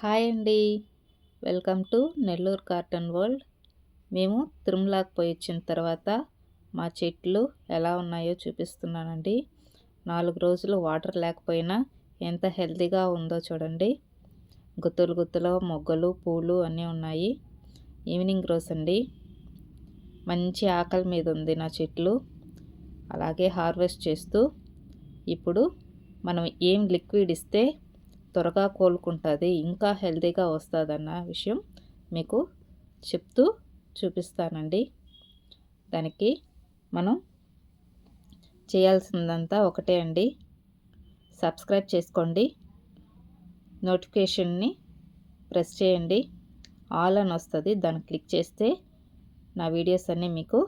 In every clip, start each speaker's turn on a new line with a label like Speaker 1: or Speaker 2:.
Speaker 1: Hi అండి. Welcome to Nellore garden world. మేము తిరుమలకి పోయి వచ్చిన తర్వాత మా చెట్లు ఎలా ఉన్నాయో చూపిస్తున్నానండి. 4 రోజులు వాటర్ లేకపోయినా ఎంత హెల్తీగా ఉందో చూడండి. గుత్తులు గుత్తులో మొగ్గలు పూలు అన్నీ ఉన్నాయి. ఈవినింగ్ రోజ్ అండి. మంచి ఆకలి మీద ఉంది నా చెట్లు. అలాగే హార్వెస్ట్ చేస్తూ ఇప్పుడు మనం ఏం లిక్విడ్ ఇస్తే త్వరగా కోలుకుంటుంది, ఇంకా హెల్తీగా వస్తుందన్న విషయం మీకు చెప్తూ చూపిస్తానండి. దానికి మనం చేయాల్సిందంతా ఒకటే అండి. సబ్స్క్రైబ్ చేసుకోండి, నోటిఫికేషన్ని ప్రెస్ చేయండి, ఆల్ అని వస్తుంది, దాన్ని క్లిక్ చేస్తే నా వీడియోస్ అన్నీ మీకు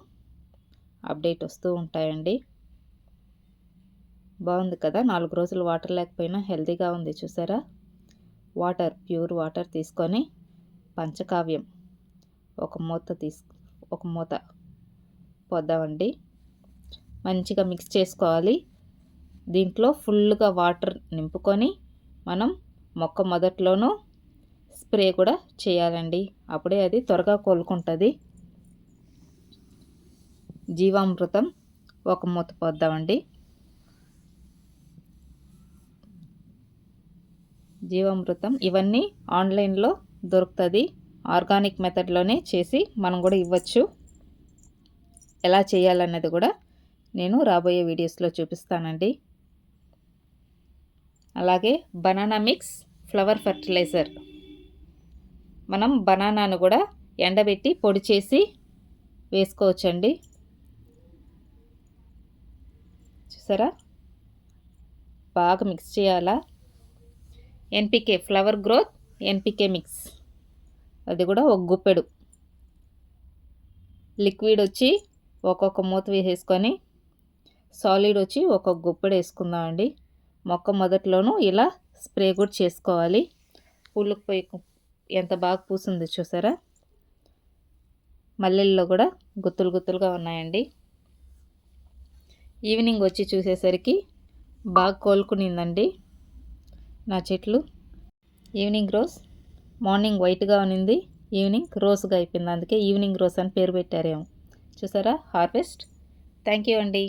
Speaker 1: అప్డేట్ వస్తూ ఉంటాయండి. బాగుంది కదా, 4 రోజులు వాటర్ లేకపోయినా హెల్తీగా ఉంది చూసారా. ప్యూర్ వాటర్ తీసుకొని పంచకావ్యం ఒక మూత పోద్దామండి. మంచిగా మిక్స్ చేసుకోవాలి. దీంట్లో ఫుల్గా వాటర్ నింపుకొని మనం మొక్క మొదట్లోనూ స్ప్రే కూడా చేయాలండి. అప్పుడే అది త్వరగా కోలుకుంటుంది. జీవామృతం ఒక మూత పోద్దామండి. జీవామృతం ఇవన్నీ ఆన్లైన్లో దొరుకుతుంది. ఆర్గానిక్ మెథడ్లోనే చేసి మనం కూడా ఇవ్వచ్చు. ఎలా చేయాలన్నది కూడా నేను రాబోయే వీడియోస్లో చూపిస్తానండి. అలాగే బనానా మిక్స్ ఫ్లవర్ ఫర్టిలైజర్, మనం బనానాను కూడా ఎండబెట్టి పొడి చేసి వేసుకోవచ్చండి. చూసారా, బాగా మిక్స్ చేయాలా. NPK flower growth NPK mix, అది కూడా ఒక గుప్పెడు. లిక్విడ్ వచ్చి ఒక్కొక్క మూత వేసేసుకొని సాలిడ్ వచ్చి ఒక్కొక్క గుప్పెడు వేసుకుందామండి. మొక్క మొదట్లోనూ ఇలా స్ప్రే కూడా చేసుకోవాలి. పూలకు పోయి ఎంత బాగా పూసింది చూసారా. మల్లెల్లో కూడా గుత్తులు గుత్తులుగా ఉన్నాయండి. ఈవినింగ్ వచ్చి చూసేసరికి బాగా కోలుకునిందండి నా చెట్లు. ఈవినింగ్ రోజ్ మార్నింగ్ వైట్గా ఉన్నింది, ఈవినింగ్ రోజ్గా అయిపోయింది. అందుకే ఈవినింగ్ రోజ్ అని పేరు పెట్టారేమో. చూసారా హార్వెస్ట్. థ్యాంక్ యూ అండి.